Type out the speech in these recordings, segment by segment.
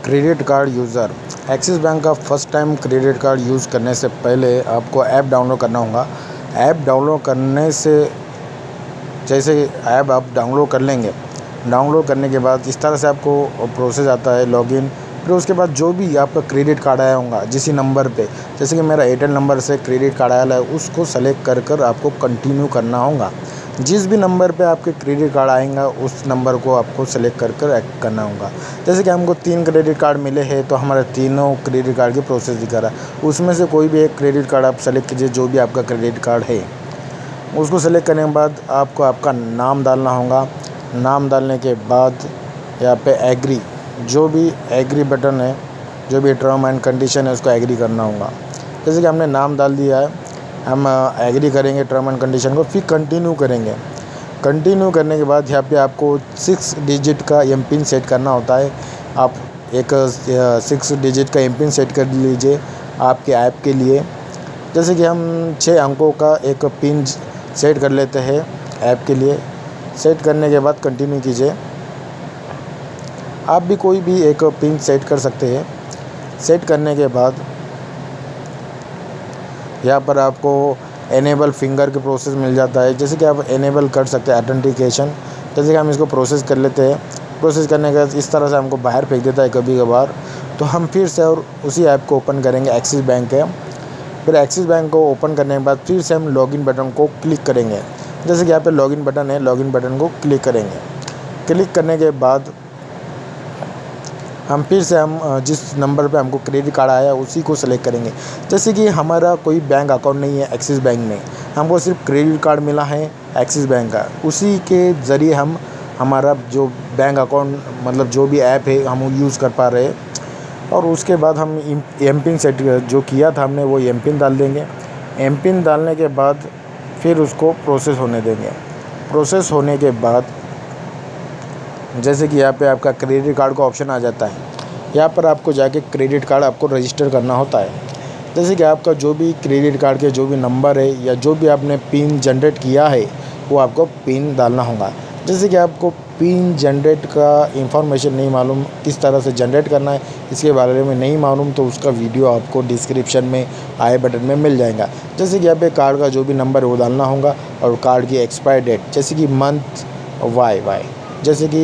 Credit card user Axis Bank का first time credit card use करने से पहले आपको ऐप डाउनलोड करना होगा। ऐप डाउनलोड करने से जैसे ऐप आप डाउनलोड कर लेंगे, डाउनलोड करने के बाद इस तरह से आपको प्रोसेस आता है लॉगिन। फिर उसके बाद जो भी आपका क्रेडिट कार्ड आया होगा जिस नंबर पे, जैसे कि मेरा एयरटेल नंबर से क्रेडिट कार्ड आया है, उसको सेलेक्ट कर आपको कंटिन्यू करना होगा। जिस भी नंबर पे आपके क्रेडिट कार्ड आएगा उस नंबर को आपको सेलेक्ट कर एक्ट करना होगा। जैसे कि हमको 3 क्रेडिट कार्ड मिले हैं तो हमारे तीनों क्रेडिट कार्ड की प्रोसेस दिखा रहा है। उसमें से कोई भी एक क्रेडिट कार्ड आप सेलेक्ट कीजिए, जो भी आपका क्रेडिट कार्ड है। उसको सेलेक्ट करने के बाद आपको आपका नाम डालना होगा। नाम डालने के बाद यहाँ पे एग्री, जो भी एग्री बटन है, जो भी टर्म एंड कंडीशन है उसको एग्री करना होगा। जैसे कि हमने नाम डाल दिया है, हम एग्री करेंगे टर्म एंड कंडीशन को, फिर कंटिन्यू करेंगे। कंटिन्यू करने के बाद यहाँ पे आपको 6 डिजिट का एमपिन सेट करना होता है। आप एक 6 डिजिट का एमपिन सेट कर लीजिए आपके ऐप के लिए। जैसे कि हम 6 अंकों का एक पिन सेट कर लेते हैं ऐप के लिए। सेट करने के बाद कंटिन्यू कीजिए। आप भी कोई भी एक पिन सेट कर सकते हैं। सेट करने के बाद यहाँ पर आपको एनेबल फिंगर के प्रोसेस मिल जाता है। जैसे कि आप एनेबल कर सकते हैं ऑथेंटिकेशन। जैसे कि हम इसको प्रोसेस कर लेते हैं। प्रोसेस करने के बाद इस तरह से हमको बाहर फेंक देता है कभी कभार, तो हम फिर से और उसी ऐप को ओपन करेंगे, एक्सिस बैंक है। फिर एक्सिस बैंक को ओपन करने के बाद फिर से हम लॉगिन बटन को क्लिक करेंगे। जैसे कि यहाँ पे लॉगिन बटन है, लॉगिन बटन को क्लिक करेंगे। क्लिक करने के बाद हम फिर से जिस नंबर पे हमको क्रेडिट कार्ड आया उसी को सेलेक्ट करेंगे। जैसे कि हमारा कोई बैंक अकाउंट नहीं है एक्सिस बैंक में, हमको सिर्फ क्रेडिट कार्ड मिला है एक्सिस बैंक का, उसी के ज़रिए हम हमारा जो बैंक अकाउंट मतलब जो भी ऐप है हम यूज़ कर पा रहे हैं। और उसके बाद हम एमपिन सेट जो किया था हमने वो एमपिन डाल देंगे। एमपिन डालने के बाद फिर उसको प्रोसेस होने देंगे। प्रोसेस होने के बाद जैसे कि यहाँ पे आपका क्रेडिट कार्ड का ऑप्शन आ जाता है। यहाँ पर आपको जाके क्रेडिट कार्ड आपको रजिस्टर करना होता है। जैसे कि आपका जो भी क्रेडिट कार्ड के जो भी नंबर है या जो भी आपने पिन जनरेट किया है वो आपको पिन डालना होगा। जैसे कि आपको पिन जनरेट का इंफॉर्मेशन नहीं मालूम, किस तरह से जनरेट करना है इसके बारे में नहीं मालूम, तो उसका वीडियो आपको डिस्क्रिप्शन में आई बटन में मिल जाएगा। जैसे कि यहाँ पे कार्ड का जो भी नंबर है वो डालना होगा और कार्ड की एक्सपायर डेट, जैसे कि मंथ वाई, जैसे कि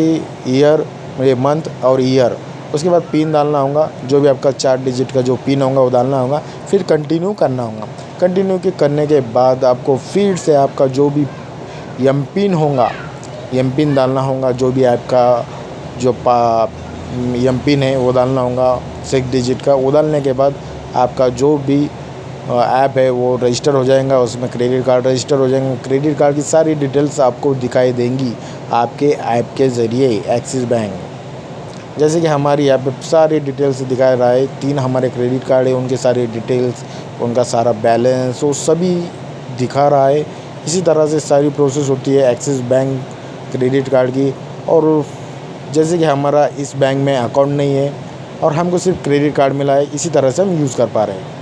ईयर, ये मंथ और ईयर। उसके बाद पिन डालना होगा, जो भी आपका 4 डिजिट का जो पिन होगा वो डालना होगा। फिर कंटिन्यू करना होगा। कंटिन्यू करने के बाद आपको फिर से आपका जो भी एमपिन होगा, एमपिन डालना होगा। जो भी आपका जो एमपिन है वो डालना होगा 6 डिजिट का। वो डालने के बाद आपका जो भी ऐप है वो रजिस्टर हो जाएगा, उसमें क्रेडिट कार्ड रजिस्टर हो जाएंगे। क्रेडिट कार्ड की सारी डिटेल्स आपको दिखाई देंगी आपके ऐप के ज़रिए एक्सिस बैंक। जैसे कि हमारी यहाँ पे सारी डिटेल्स दिखा रहा है। 3 हमारे क्रेडिट कार्ड है, उनके सारी डिटेल्स, उनका सारा बैलेंस वो सभी दिखा रहा है। इसी तरह से सारी प्रोसेस होती है एक्सिस बैंक क्रेडिट कार्ड की। और जैसे कि हमारा इस बैंक में अकाउंट नहीं है और हमको सिर्फ क्रेडिट कार्ड मिला है, इसी तरह से हम यूज़ कर पा रहे हैं।